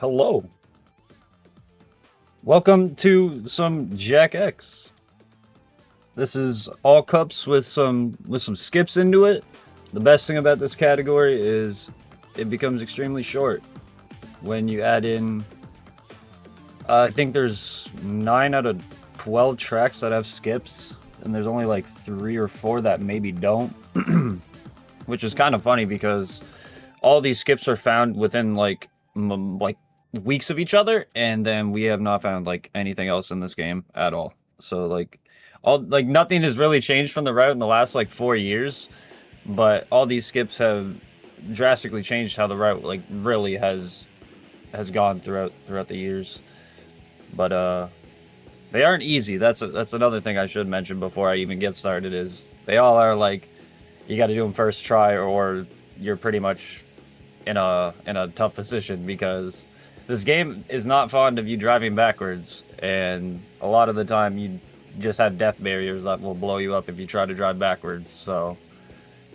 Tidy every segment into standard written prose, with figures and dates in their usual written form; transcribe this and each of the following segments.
Hello. Welcome to some Jack X. This is all cups with some skips into it. The best thing about this category is it becomes extremely short when you add in. I think there's 9 out of 12 tracks that have skips, and there's only like 3 or 4 that maybe don't, which is kind of funny because all these skips are found within like weeks of each other, and then we have not found like anything else in this game at all. So like nothing has really changed from the route in the last like 4 years, but all these skips have drastically changed how the route like really has gone throughout the years. But they aren't easy. That's another thing I should mention before I even get started is they all are like you got to do them first try or you're pretty much in a tough position because this game is not fond of you driving backwards, and a lot of the time you just have death barriers that will blow you up if you try to drive backwards. So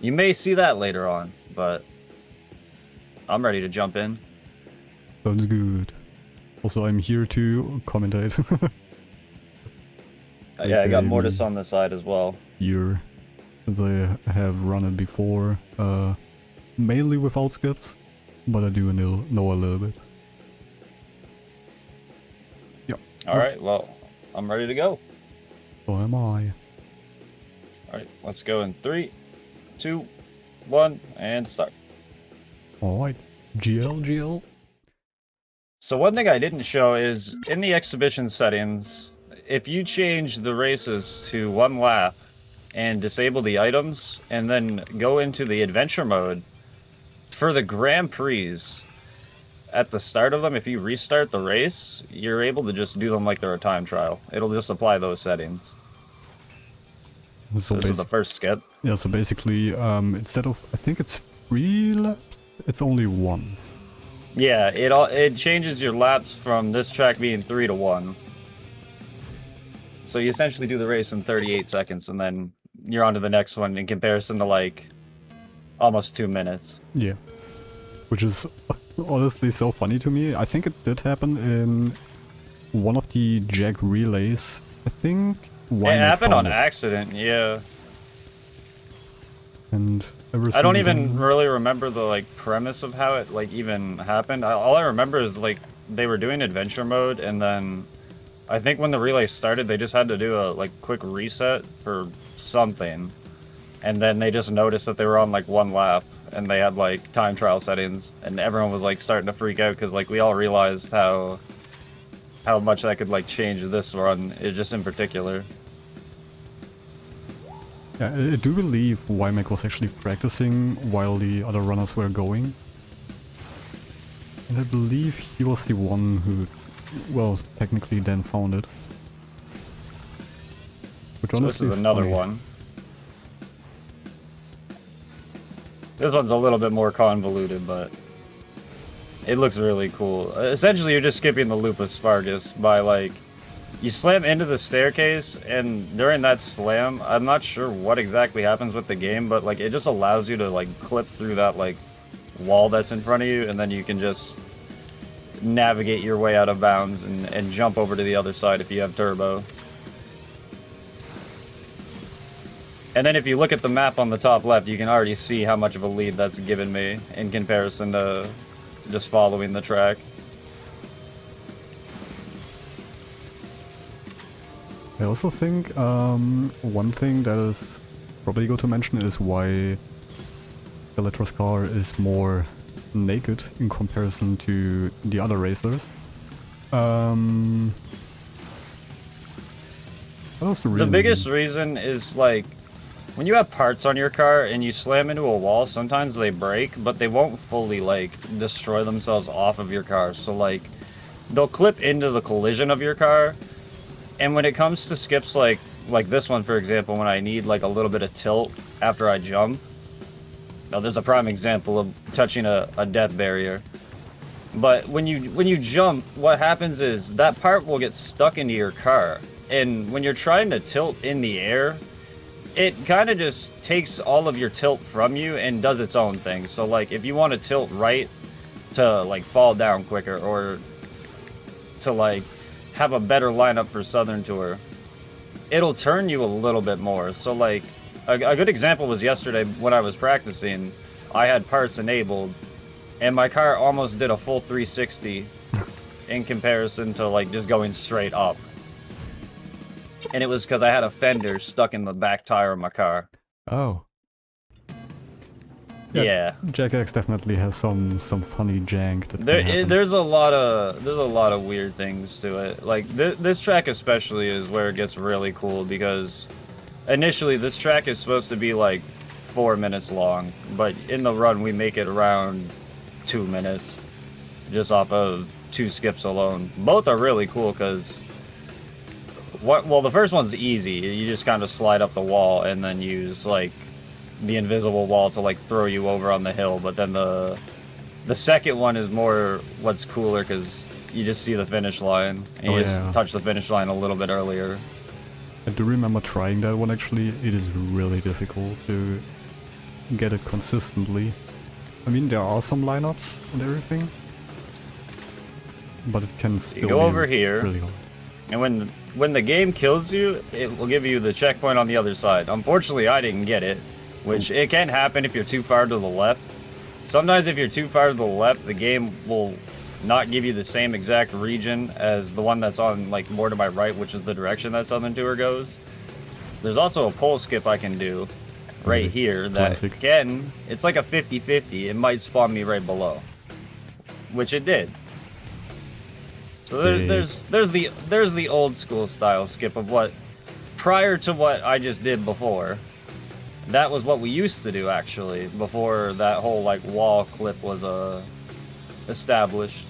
you may see that later on, but I'm ready to jump in. Sounds good. Also, I'm here to commentate. Yeah, I got Mortis on the side as well. Here, as I have run it before, mainly without skips, but I do know a little bit. Yep. Alright, well, I'm ready to go. So am I. Alright, let's go in 3, 2, 1, and start. Alright, GL. So one thing I didn't show is, in the exhibition settings, if you change the races to 1 lap and disable the items, and then go into the adventure mode, for the Grand Prix, at the start of them, if you restart the race, you're able to just do them like they're a time trial. It'll just apply those settings. So this is the first skip. Yeah, so basically, instead of, I think it's 3 laps, it's only 1. Yeah, it changes your laps from this track being 3 to 1. So you essentially do the race in 38 seconds, and then you're on to the next one in comparison to like almost 2 minutes. Yeah, which is honestly so funny to me. I think it did happen in one of the Jag relays. I think it happened on accident, yeah. And I don't even really remember the like premise of how it like even happened. All I remember is like they were doing adventure mode, and then I think when the relay started, they just had to do a like quick reset for something, and then they just noticed that they were on like 1 lap, and they had like time trial settings, and everyone was like starting to freak out because like we all realized how much that could like change this run, just in particular. Yeah, I do believe Wymack was actually practicing while the other runners were going. And I believe he was the one who, well, technically then found it. Which So this is another funny. one. This one's a little bit more convoluted, but it looks really cool. Essentially, you're just skipping the loop of Spargus by like, you slam into the staircase, and during that slam, I'm not sure what exactly happens with the game, but like it just allows you to like clip through that like wall that's in front of you, and then you can just navigate your way out of bounds and jump over to the other side if you have turbo. And then if you look at the map on the top left, you can already see how much of a lead that's given me in comparison to just following the track. I also think one thing that is probably good to mention is why Skeletor's car is more naked in comparison to the other racers. The biggest reason is like when you have parts on your car and you slam into a wall, sometimes they break, but they won't fully like destroy themselves off of your car. So like they'll clip into the collision of your car. And when it comes to skips like this one, for example, when I need like a little bit of tilt after I jump, now there's a prime example of touching a death barrier. But when you jump, what happens is that part will get stuck into your car. And when you're trying to tilt in the air, it kind of just takes all of your tilt from you and does its own thing. So like if you want to tilt right to like fall down quicker or to like have a better lineup for Southern Tour, it'll turn you a little bit more. So like a good example was yesterday when I was practicing, I had parts enabled and my car almost did a full 360 in comparison to like just going straight up. And it was because I had a fender stuck in the back tire of my car. Oh. Yeah. Jack X definitely has some funny jank that can happen. There's a lot of weird things to it. Like this track especially is where it gets really cool because initially this track is supposed to be like 4 minutes long, but in the run we make it around 2 minutes just off of 2 skips alone. Both are really cool because well, the first one's easy. You just kind of slide up the wall and then use like the invisible wall to like throw you over on the hill, but then the second one is more what's cooler because you just see the finish line and you just touch the finish line a little bit earlier. I do remember trying that one actually. It is really difficult to get it consistently. I mean, there are some lineups and everything, but it can still you go be over here, really hard. And when the game kills you, it will give you the checkpoint on the other side. Unfortunately, I didn't get it, which it can happen if you're too far to the left. Sometimes if you're too far to the left, the game will not give you the same exact region as the one that's on like more to my right, which is the direction that Southern Tour goes. There's also a pole skip I can do right here that again, it's like a 50-50. It might spawn me right below, which it did. So there's the old school style skip of what prior to what I just did before. That was what we used to do actually before that whole like wall clip was established.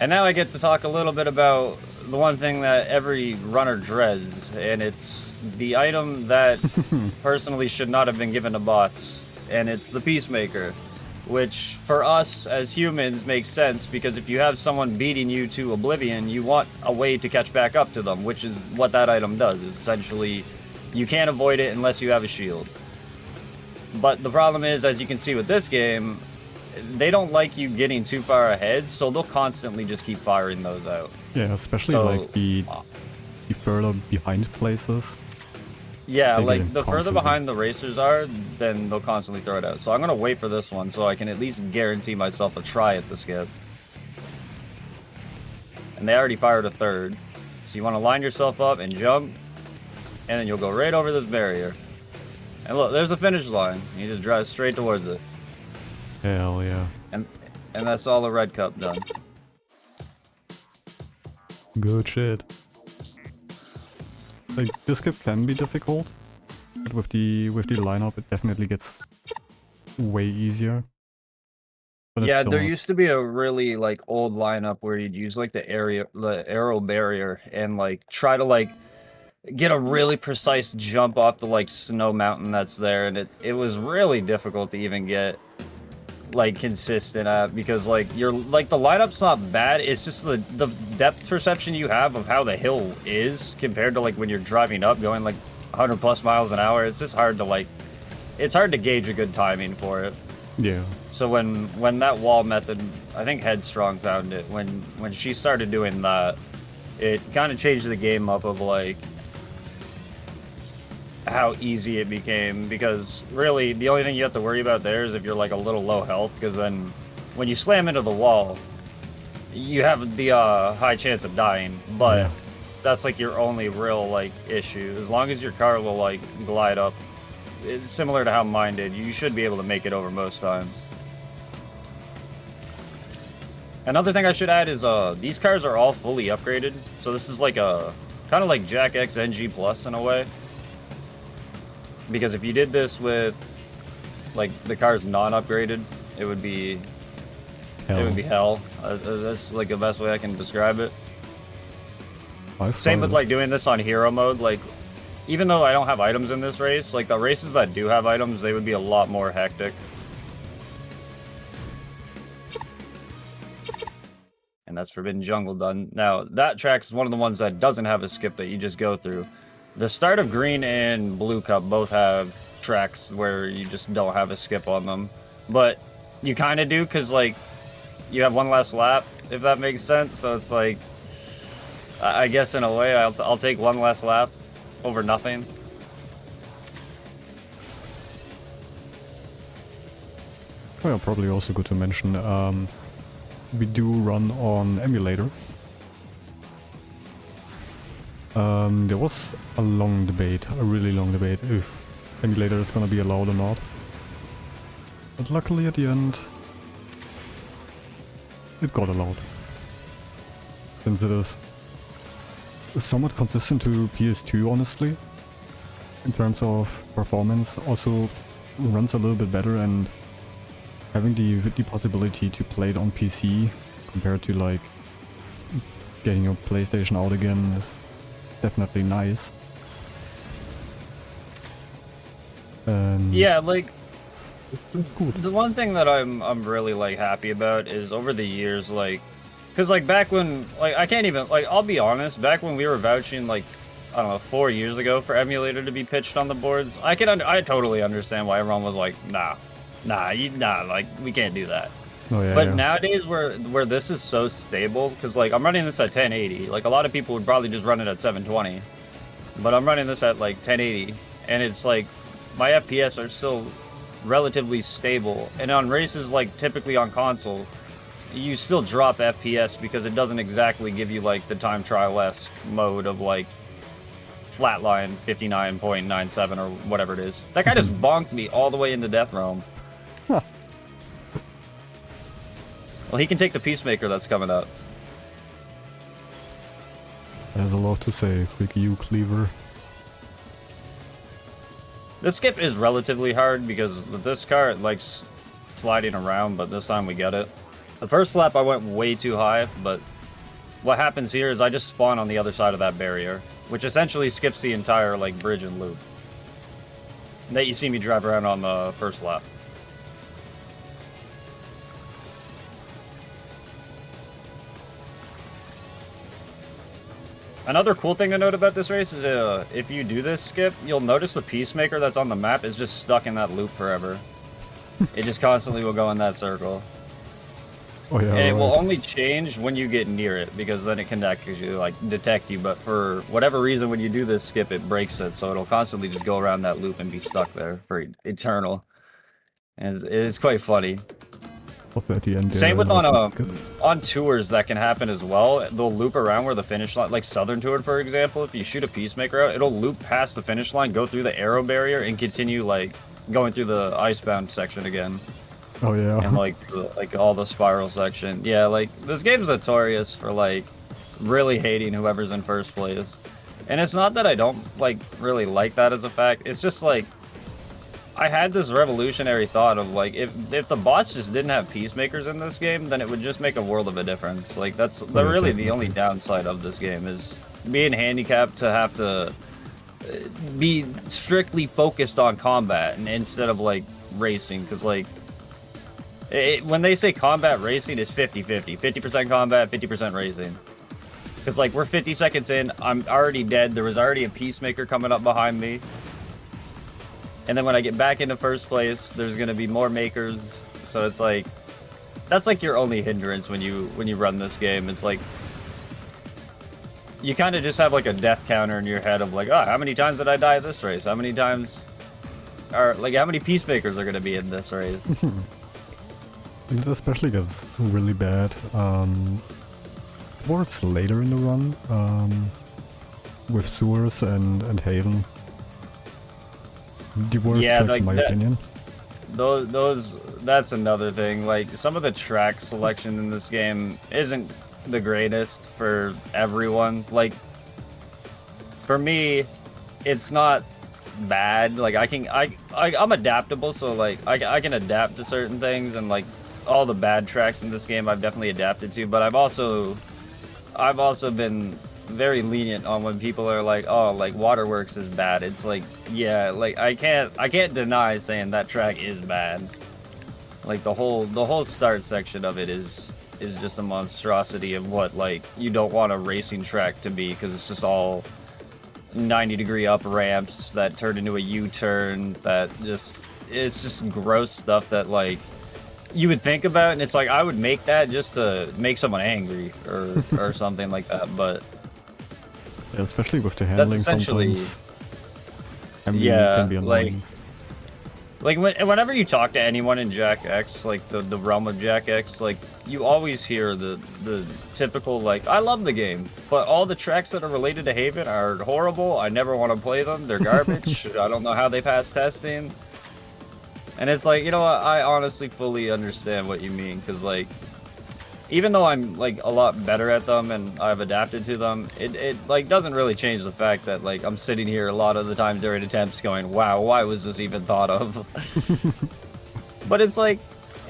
And now I get to talk a little bit about the one thing that every runner dreads, and it's the item that personally should not have been given to bots, and it's the Peacemaker. Which, for us as humans, makes sense, because if you have someone beating you to oblivion, you want a way to catch back up to them, which is what that item does. Is essentially, you can't avoid it unless you have a shield. But the problem is, as you can see with this game, they don't like you getting too far ahead, so they'll constantly just keep firing those out. Yeah, especially like the further behind places. Yeah, like the further behind the racers are, then they'll constantly throw it out. So I'm gonna wait for this one so I can at least guarantee myself a try at the skip. And they already fired a third. So you want to line yourself up and jump, and then you'll go right over this barrier. And look, there's the finish line. You just drive straight towards it. Hell yeah. And that's all the red cup done. Good shit. Like, this skip can be difficult, but with the lineup it definitely gets way easier. But yeah, there used to be a really like old lineup where you'd use like the arrow barrier and like try to like get a really precise jump off the like snow mountain that's there, and it was really difficult to even get like consistent at, because like you're like the lineup's not bad, it's just the depth perception you have of how the hill is compared to like when you're driving up going like 100 plus miles an hour. It's just hard to like, it's hard to gauge a good timing for it. Yeah. So when that wall method, I think Headstrong found it, when she started doing that, it kind of changed the game up of like how easy it became, because really the only thing you have to worry about there is if you're like a little low health, because then when you slam into the wall you have the high chance of dying, but that's like your only real like issue. As long as your car will like glide up, it's similar to how mine did, you should be able to make it over most times. Another thing I should add is these cars are all fully upgraded, so this is like a kind of like Jack X NG Plus in a way. Because if you did this with like the cars non-upgraded, it would be hell. That's like the best way I can describe it. Same with like doing this on hero mode. Like, even though I don't have items in this race, like the races that do have items, they would be a lot more hectic. And that's Forbidden Jungle done. Now, that track is one of the ones that doesn't have a skip that you just go through. The start of Green and Blue Cup both have tracks where you just don't have a skip on them. But You kind of do, because, like, you have one last lap, if that makes sense. So it's like, I guess in a way, I'll take one last lap over nothing. Well, probably also good to mention, we do run on emulator. There was a long debate, a really long debate, if emulator is gonna be allowed or not. But luckily at the end, it got allowed. Since it is somewhat consistent to PS2, honestly, in terms of performance, also runs a little bit better, and having the possibility to play it on PC compared to like getting your PlayStation out again is definitely nice. And Yeah, like, it's good. the one thing that I'm really like happy about is over the years, like, because like back when, like, I can't even, like, I'll be honest, back when we were vouching, like, I don't know, 4 years ago for emulator to be pitched on the boards, I totally understand why everyone was like, nah, like, we can't do that. Oh yeah, But yeah. nowadays, where this is so stable, because like I'm running this at 1080, like a lot of people would probably just run it at 720, but I'm running this at like 1080, and it's like my FPS are still relatively stable. And on races, like typically on console, you still drop FPS because it doesn't exactly give you like the time trial-esque mode of like flatline 59.97 or whatever it is. That guy just bonked me all the way into Death Realm. Huh. Well, he can take the Peacemaker that's coming up. There's a lot to say, freak you, Cleaver. This skip is relatively hard because with this car it likes sliding around, but this time we get it. The first lap I went way too high, but what happens here is I just spawn on the other side of that barrier, which essentially skips the entire like bridge and loop that you see me drive around on the first lap. Another cool thing to note about this race is if you do this skip, you'll notice the Peacemaker that's on the map is just stuck in that loop forever. It just constantly will go in that circle. Oh yeah, And it will right. only change when you get near it, because then it can actually like detect you. But for whatever reason, when you do this skip, it breaks it, so it'll constantly just go around that loop and be stuck there for eternal. And it's quite funny. Also at the end, Same with was good. on tours that can happen as well. They'll loop around where the finish line, like Southern Tour, for example. If you shoot a Peacemaker out, it'll loop past the finish line, go through the arrow barrier, and continue like going through the Icebound section again. Oh yeah. And like all the spiral section. Yeah, like this game's notorious for like really hating whoever's in first place. And it's not that I don't like really like that as a fact. It's just like I had this revolutionary thought of like if the bots just didn't have Peacemakers in this game, then it would just make a world of a difference. Like that's Yeah, really the only definitely. downside of this game is being handicapped to have to be strictly focused on combat and instead of like racing, because like when they say combat racing, it's 50-50. 50% combat, 50% racing. Because, like, we're 50 seconds in, I'm already dead, there was already a Peacemaker coming up behind me. And then when I get back into first place, there's gonna be more makers. So it's like, that's like your only hindrance when you run this game. It's like, you kind of just have like a death counter in your head of like, oh, how many times did I die at this race? How many times, or like, how many Peacemakers are gonna be in this race? And it especially gets really bad towards later in the run, with sewers and Haven. The worst Yeah, tracks like in my that- opinion. That's another thing. Like some of the track selection in this game isn't the greatest for everyone. Like for me, it's not bad. Like I'm adaptable, so like I can adapt to certain things, and like all the bad tracks in this game I've definitely adapted to, but I've also been very lenient on when people are like, oh, like Waterworks is bad. It's like, yeah, like I can't deny saying that track is bad. Like the whole start section of it is just a monstrosity of what like you don't want a racing track to be, because it's just all 90-degree up ramps that turn into a U-turn that it's just gross stuff that like you would think about, and it's like I would make that just to make someone angry or something like that. But Yeah, especially with the handling essentially- sometimes. I mean, it Yeah, can be annoying. like whenever you talk to anyone in Jack X, like the realm of Jack X, like you always hear the typical like, I love the game, but all the tracks that are related to Haven are horrible. I never want to play them. They're garbage. I don't know how they pass testing. And it's like, you know what? I honestly fully understand what you mean, because like, even though I'm like a lot better at them and I've adapted to them, it like doesn't really change the fact that like I'm sitting here a lot of the time during attempts going, wow, why was this even thought of? But it's like,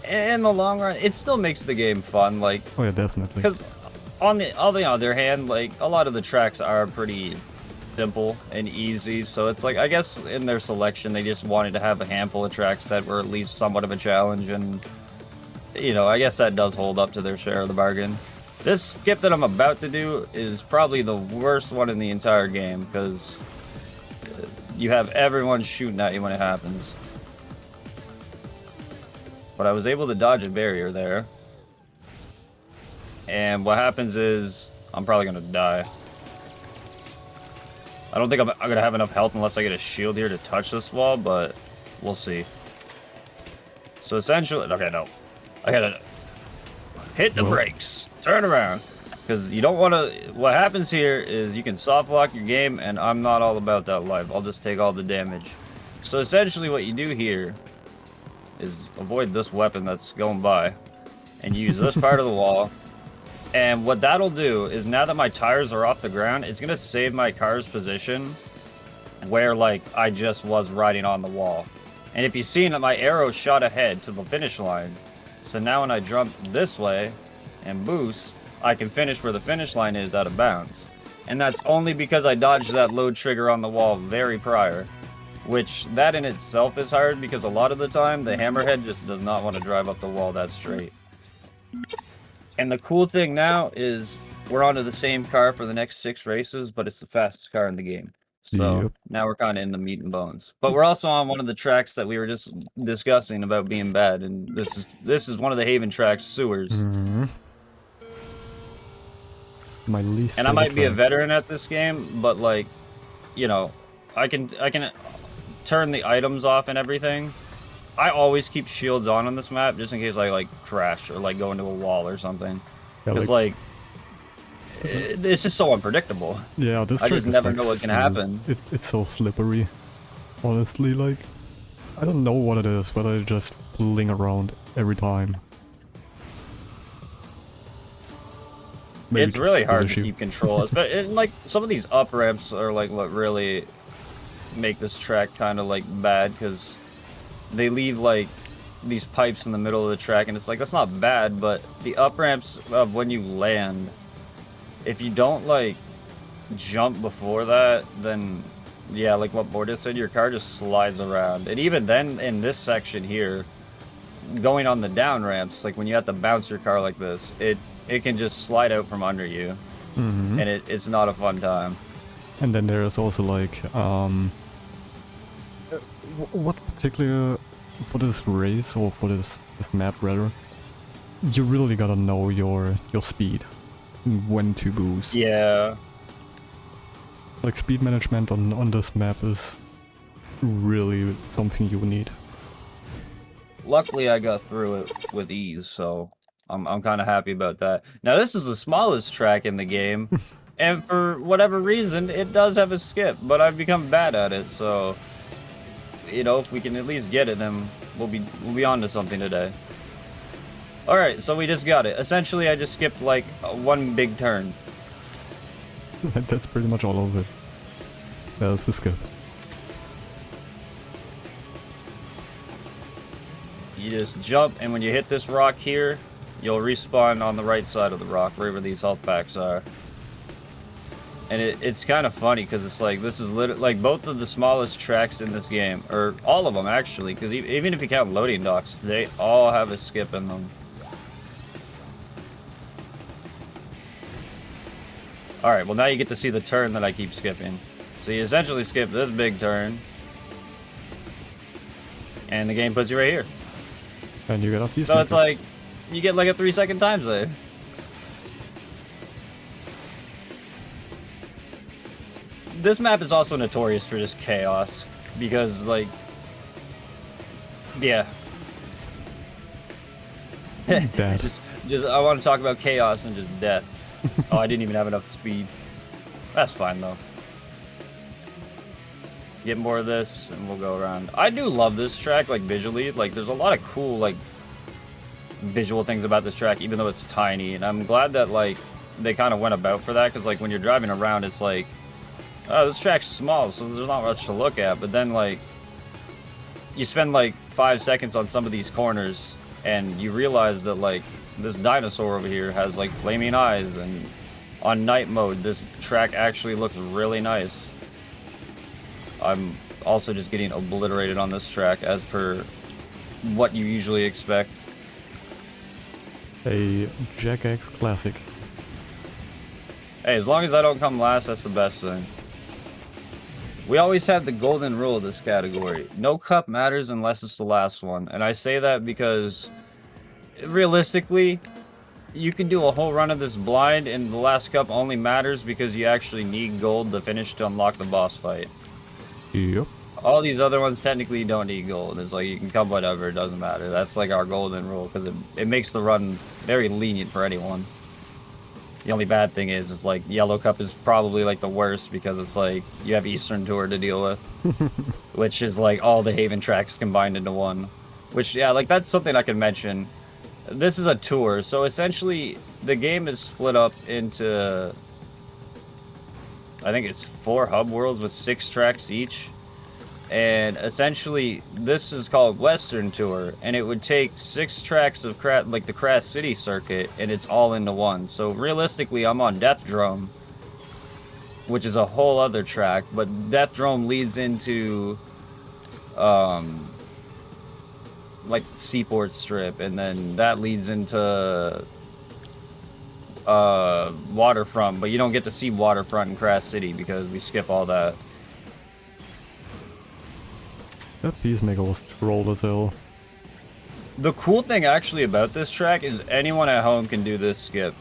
in the long run, it still makes the game fun, like, Oh yeah, definitely. because on the other hand, like a lot of the tracks are pretty simple and easy, so it's like I guess in their selection they just wanted to have a handful of tracks that were at least somewhat of a challenge, and you know, I guess that does hold up to their share of the bargain. This skip that I'm about to do is probably the worst one in the entire game, because you have everyone shooting at you when it happens. But I was able to dodge a barrier there. And what happens is, I'm probably going to die. I don't think I'm going to have enough health unless I get a shield here to touch this wall, but we'll see. So essentially, okay, no. I gotta hit the brakes, turn around, because you don't want to. What happens here is you can soft lock your game, and I'm not all about that life. I'll just take all the damage. So essentially, what you do here is avoid this weapon that's going by, and use this part of the wall. And what that'll do is, now that my tires are off the ground, it's gonna save my car's position where like I just was riding on the wall. And if you've seen that, my arrow shot ahead to the finish line. So now when I jump this way and boost, I can finish where the finish line is out of bounds. And that's only because I dodged that load trigger on the wall very prior. Which, that in itself is hard, because a lot of the time, the hammerhead just does not want to drive up the wall that straight. And the cool thing now is, we're onto the same car for the next 6 races, but it's the fastest car in the game. So Yep. now we're kind of in the meat and bones. But we're also on one of the tracks that we were just discussing about being bad, and this is one of the Haven tracks, Sewers. Mhm. My least. And I might be a favorite veteran at this game, but like, you know, I can turn the items off and everything. I always keep shields on this map just in case I like crash or like go into a wall or something. Yeah, Because like, it's just so unpredictable. yeah, this I track just is, never like, know what can so- happen. It's so slippery. Honestly, like, I don't know what it is, but I just fling around every time. Maybe It's just really the hard to issue. keep control. But like some of these up ramps are like what really make this track kind of like bad, because they leave like these pipes in the middle of the track, and it's like that's not bad, but the up ramps of when you land, if you don't like jump before that, then yeah, like what Borda said, your car just slides around. And even then, in this section here, going on the down ramps, like when you have to bounce your car like this, it can just slide out from under you, Mhm. and it's not a fun time. And then there's also like, what particular, for this race, or for this map rather, you really gotta know your speed, when to boost. Yeah, Like, speed management on this map is really something you need. luckily I got through it with ease, so I'm kind of happy about that. Now this is the smallest track in the game, and for whatever reason, it does have a skip, but I've become bad at it, so you know, if we can at least get it, then we'll be on to something today. All right, so we just got it. Essentially, I just skipped like one big turn. That's pretty much all of it. That's the skip. You just jump, and when you hit this rock here, you'll respawn on the right side of the rock, wherever these health packs are. And it's kind of funny, because it's like, this is literally, like, both of the smallest tracks in this game, or all of them, actually, because even if you count loading docks, they all have a skip in them. Alright, well now you get to see the turn that I keep skipping. So you essentially skip this big turn, and the game puts you right here. And you get a piece. So it's like, you get like a 3-second time save. This map is also notorious for just chaos, because like, yeah. Dead. just I want to talk about chaos and just death. Oh, I didn't even have enough speed. That's fine though. Get more of this and we'll go around. I do love this track, like visually. Like there's a lot of cool like visual things about this track, even though it's tiny. And I'm glad that like they kind of went about for that, because like when you're driving around, it's like, oh, this track's small, so there's not much to look at. But then like you spend like 5 seconds on some of these corners and you realize that like this dinosaur over here has like flaming eyes, and on night mode this track actually looks really nice. I'm also just getting obliterated on this track as per what you usually expect. A Jack X classic. Hey, as long as I don't come last, that's the best thing. We always have the golden rule of this category. No cup matters unless it's the last one. And I say that because realistically, you can do a whole run of this blind and the last cup only matters because you actually need gold to finish to unlock the boss fight. Yep. All these other ones technically don't need gold. It's like you can come whatever, it doesn't matter. That's like our golden rule, because it makes the run very lenient for anyone. The only bad thing is like Yellow Cup is probably like the worst, because it's like you have Eastern Tour to deal with, which is like all the Haven tracks combined into one. Which, yeah, like that's something I can mention. This is a tour, so essentially the game is split up into, I think it's 4 hub worlds with 6 tracks each. And essentially, this is called Western Tour, and it would take 6 tracks of like the Kras City circuit, and it's all into one. So realistically, I'm on Death Drome, which is a whole other track, but Death Drome leads into, like Seaport Strip, and then that leads into Waterfront, but you don't get to see Waterfront in Kras City because we skip all that. That Peacemaker was trolled as hell. The cool thing actually about this track is anyone at home can do this skip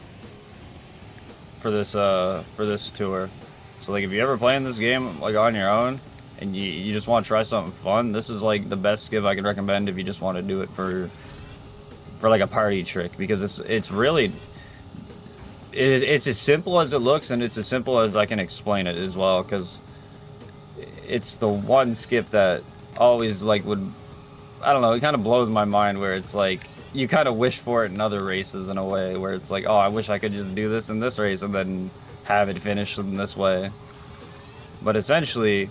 for this tour. So like if you ever playing this game like on your own and you just want to try something fun, this is like the best skip I could recommend if you just want to do it for like a party trick, because it's really it's as simple as it looks, and it's as simple as I can explain it as well, because it's the one skip that always like would, I don't know, it kind of blows my mind, where it's like you kind of wish for it in other races in a way, where it's like, oh, I wish I could just do this in this race and then have it finished in this way. But essentially,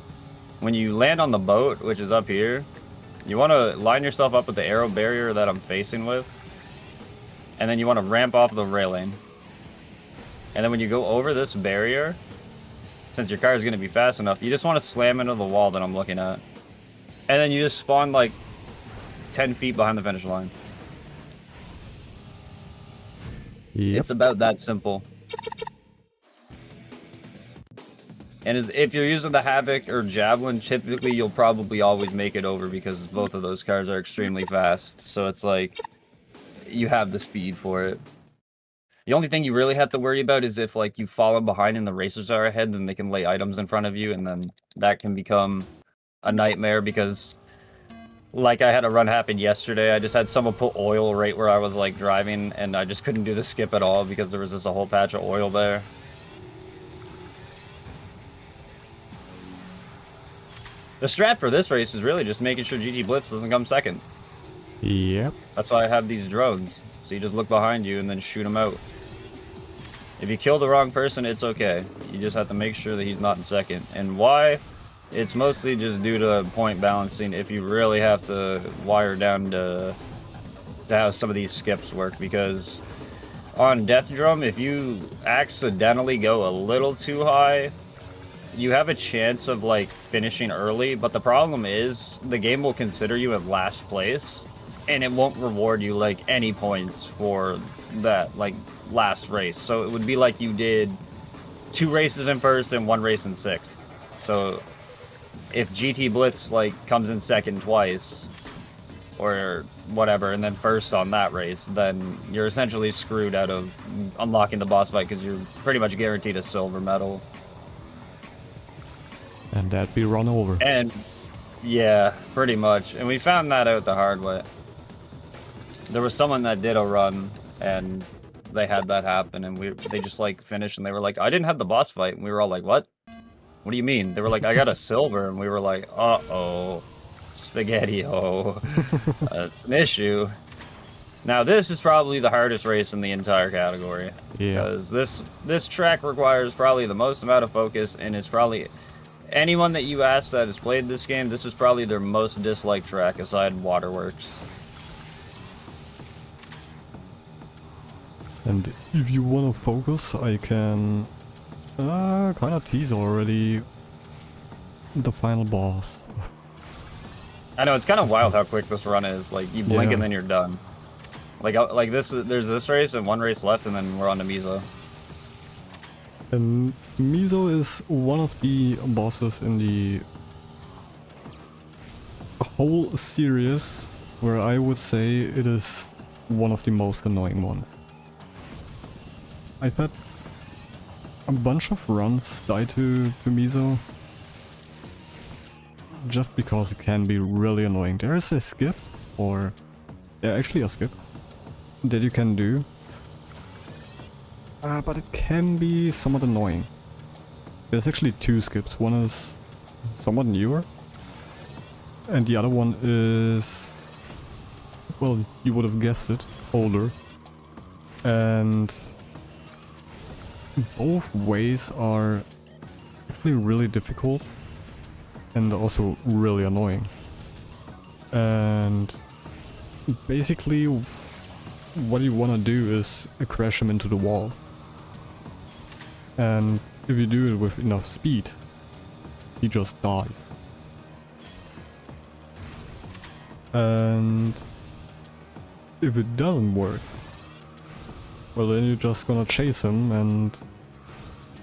when you land on the boat, which is up here, you want to line yourself up with the arrow barrier that I'm facing with, and then you want to ramp off the railing. And then when you go over this barrier, since your car is going to be fast enough, you just want to slam into the wall that I'm looking at. And then you just spawn like 10 feet behind the finish line. Yep. It's about that simple. And if you're using the Havoc or Javelin, typically you'll probably always make it over, because both of those cars are extremely fast. So it's like, you have the speed for it. The only thing you really have to worry about is if like you've fallen behind and the racers are ahead, then they can lay items in front of you, and then that can become a nightmare, because like I had a run happen yesterday. I just had someone put oil right where I was like driving, and I just couldn't do the skip at all because there was just a whole patch of oil there. The strat for this race is really just making sure GT Blitz doesn't come second. Yep. That's why I have these drones. So you just look behind you and then shoot him out. If you kill the wrong person, it's okay. You just have to make sure that he's not in second. And why? It's mostly just due to point balancing, if you really have to wire down to how some of these skips work. Because on Death Drome, if you accidentally go a little too high, you have a chance of like finishing early, but the problem is the game will consider you at last place, and it won't reward you like any points for that like last race. So it would be like you did 2 races in first and 1 race in 6th. So if GT Blitz like comes in second twice, or whatever, and then first on that race, then you're essentially screwed out of unlocking the boss fight because you're pretty much guaranteed a silver medal. And that'd be run over. And yeah, pretty much. And we found that out the hard way. There was someone that did a run, and they had that happen, and they just like finished, and they were like, "I didn't have the boss fight," and we were all like, "What? What do you mean?" They were like, "I got a silver," and we were like, "Uh-oh, spaghetti-o." That's an issue. Now this is probably the hardest race in the entire category. Yeah. Because this track requires probably the most amount of focus, and it's probably anyone that you ask that has played this game, this is probably their most disliked track aside Waterworks. And if you want to focus, I can kind of tease already the final boss. I know, it's kind of wild how quick this run is. Like, you blink Yeah. and then you're done. Like this, there's this race and one race left, and then we're on to Mizo. And Mizo is one of the bosses in the whole series where I would say it is one of the most annoying ones. I've had a bunch of runs die to Mizo just because it can be really annoying. There is a skip, or yeah, actually a skip that you can do. But it can be somewhat annoying. There's actually two skips. One is somewhat newer, and the other one is, well, you would have guessed it, older. And both ways are actually really difficult and also really annoying. And basically what you want to do is crash him into the wall. And if you do it with enough speed, he just dies. And if it doesn't work, well, then you're just gonna chase him and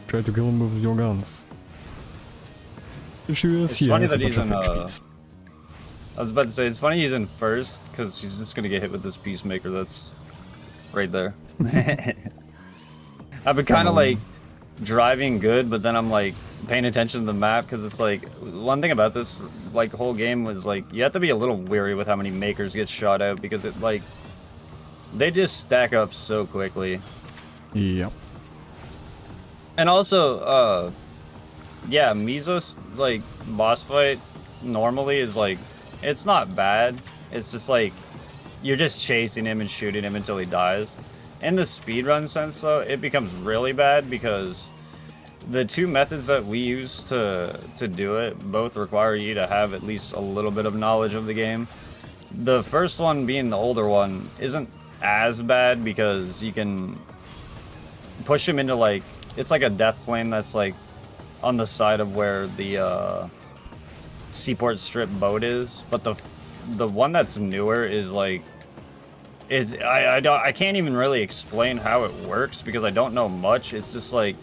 try to kill him with your guns. Issue is It's he funny has a that bunch he's of in, HPs. I was about to say, it's funny he's in first, because he's just gonna get hit with this Peacemaker that's right there. I've been kind of like driving good, but then I'm like paying attention to the map, because it's like, one thing about this like whole game was like, you have to be a little weary with how many makers get shot out, because it like, they just stack up so quickly. Yep. And also, yeah, Mizo's like boss fight normally is like, it's not bad. It's just like, you're just chasing him and shooting him until he dies. In the speedrun sense though, it becomes really bad because the two methods that we use to do it both require you to have at least a little bit of knowledge of the game. The first one, being the older one, isn't as bad because you can push him into like, it's like a death plane that's like on the side of where the Seaport Strip boat is, but the one that's newer is like, it's I can't even really explain how it works because I don't know much. It's just like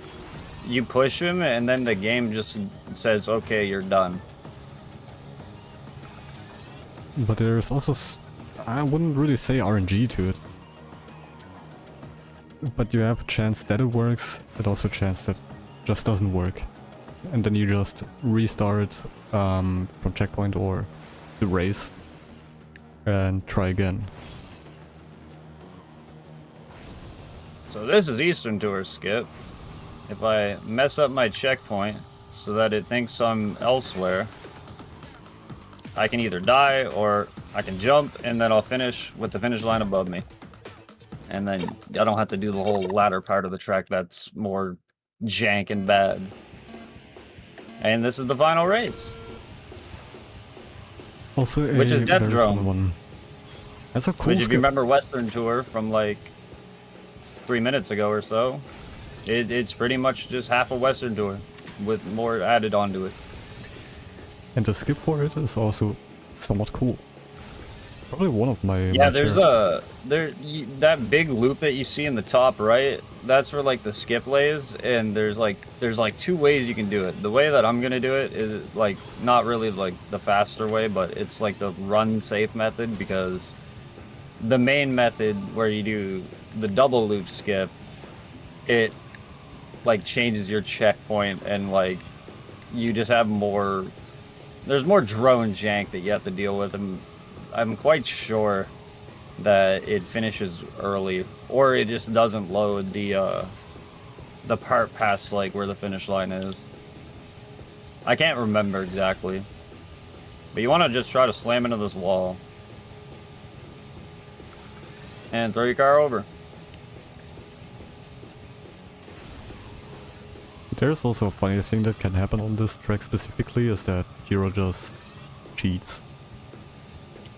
you push him and then the game just says, okay, you're done. But there's also, I wouldn't really say RNG to it. But you have a chance that it works, but also a chance that it just doesn't work. And then you just restart from checkpoint or the race and try again. So this is Eastern Tour, Skip. If I mess up my checkpoint so that it thinks I'm elsewhere, I can either die or I can jump and then I'll finish with the finish line above me. And then I don't have to do the whole latter part of the track that's more jank and bad. And this is the final race. Also Which is Death very Drone. fun one. That's a cool Which, if skip. you remember Western Tour from like 3 minutes ago or so, it's pretty much just half a Western Tour with more added onto it. And the skip for it is also somewhat cool. Probably one of my Yeah, my there's favorites. that big loop that you see in the top right. That's where like the skip lays, and there's like two ways you can do it. The way that I'm gonna do it is like not really like the faster way, but it's like the run safe method because the main method where you do the double loop skip, it like changes your checkpoint and like you just have more. There's more drone jank that you have to deal with, and I'm quite sure that it finishes early, or it just doesn't load the part past like where the finish line is. I can't remember exactly, but you want to just try to slam into this wall and throw your car over. There's also a funny thing that can happen on this track specifically, is that Hero just cheats.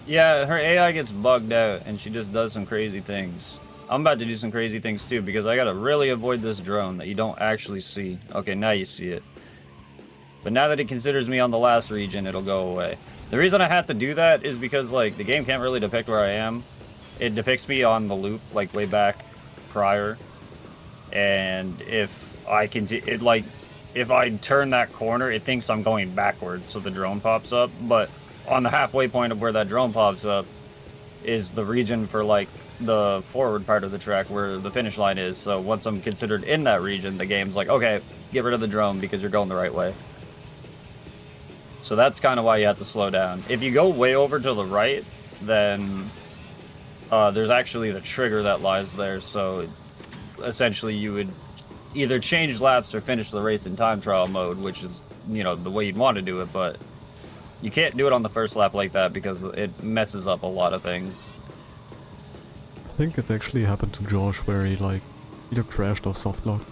Yeah, her AI gets bugged out and she just does some crazy things. I'm about to do some crazy things too because I gotta really avoid this drone that you don't actually see. Okay, now you see it. But now that it considers me on the last region, it'll go away. The reason I had to do that is because like the game can't really depict where I am. It depicts me on the loop like way back prior. And if I can, if I turn that corner, it thinks I'm going backwards, so the drone pops up. But on the halfway point of where that drone pops up is the region for like the forward part of the track where the finish line is. So once I'm considered in that region, the game's like, okay, get rid of the drone because you're going the right way. So that's kind of why you have to slow down. If you go way over to the right, then there's actually the trigger that lies there. So essentially you would either change laps or finish the race in time trial mode, which is, you know, the way you'd want to do it, but you can't do it on the first lap like that because it messes up a lot of things. I think it actually happened to Josh where he like either crashed or softlocked.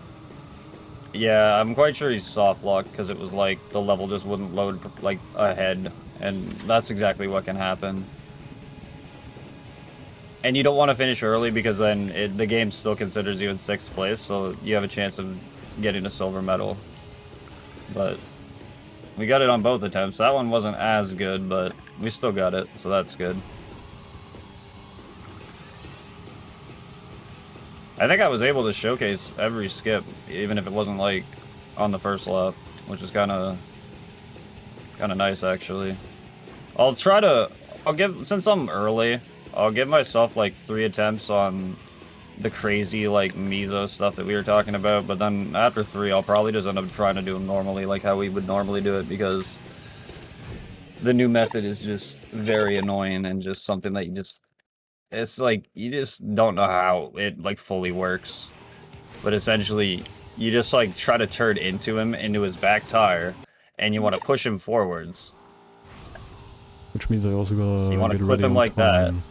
Yeah, I'm quite sure he's soft locked because it was like the level just wouldn't load like ahead, and that's exactly what can happen. And you don't want to finish early because then the game still considers you in 6th place, so you have a chance of getting a silver medal. But we got it on both attempts. That one wasn't as good, but we still got it, so that's good. I think I was able to showcase every skip, even if it wasn't like on the first lap, which is kind of nice actually. Since I'm early, I'll give myself like 3 attempts on the crazy like Mizo stuff that we were talking about, but then after 3 I'll probably just end up trying to do them normally, like how we would normally do it, because the new method is just very annoying and just something that it's like you just don't know how it like fully works. But essentially you just like try to turn into his back tire, and you want to push him forwards. Which means I also gotta So you want to get clip ready him on like that, time.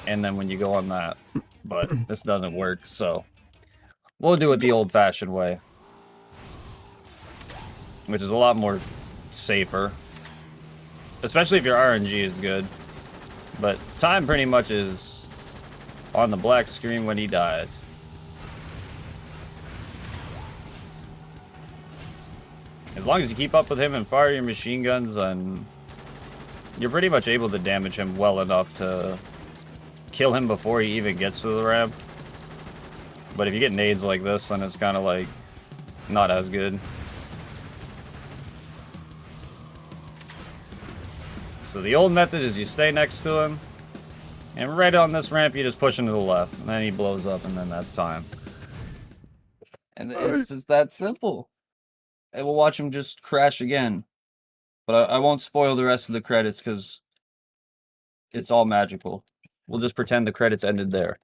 and then when you go on that, but this doesn't work, so we'll do it the old-fashioned way, which is a lot more safer, especially if your RNG is good. But time pretty much is on the black screen when he dies. As long as you keep up with him and fire your machine guns, and you're pretty much able to damage him well enough to kill him before he even gets to the ramp. But if you get nades like this, then it's kind of like not as good. So the old method is you stay next to him, and right on this ramp you just push him to the left, and then he blows up, and then that's time. And it's just that simple. And we'll watch him just crash again. But I won't spoil the rest of the credits because it's all magical. We'll just pretend the credits ended there.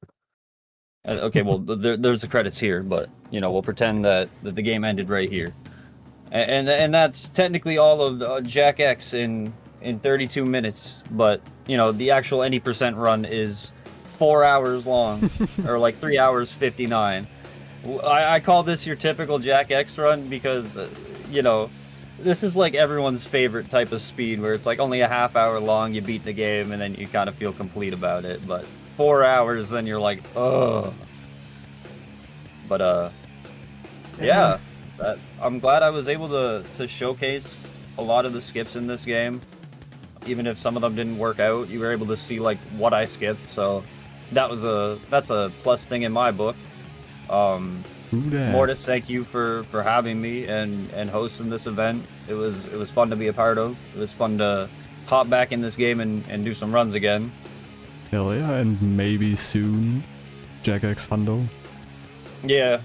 Okay, well, there's the credits here, but, you know, we'll pretend that the game ended right here. And that's technically all of Jak X in 32 minutes, but, you know, the actual any percent run is 4 hours long, or like 3 hours 59. I call this your typical Jak X run because, you know, this is like everyone's favorite type of speed, where it's like only a half hour long, you beat the game, and then you kind of feel complete about it. But 4 hours, then you're like, ugh. But yeah, I'm glad I was able to showcase a lot of the skips in this game. Even if some of them didn't work out, you were able to see like what I skipped, so that's a plus thing in my book. Mortis, thank you for having me and hosting this event. It was fun to be a part of. It was fun to hop back in this game and do some runs again. Hell yeah, and maybe soon Jagex Hundo. Yeah,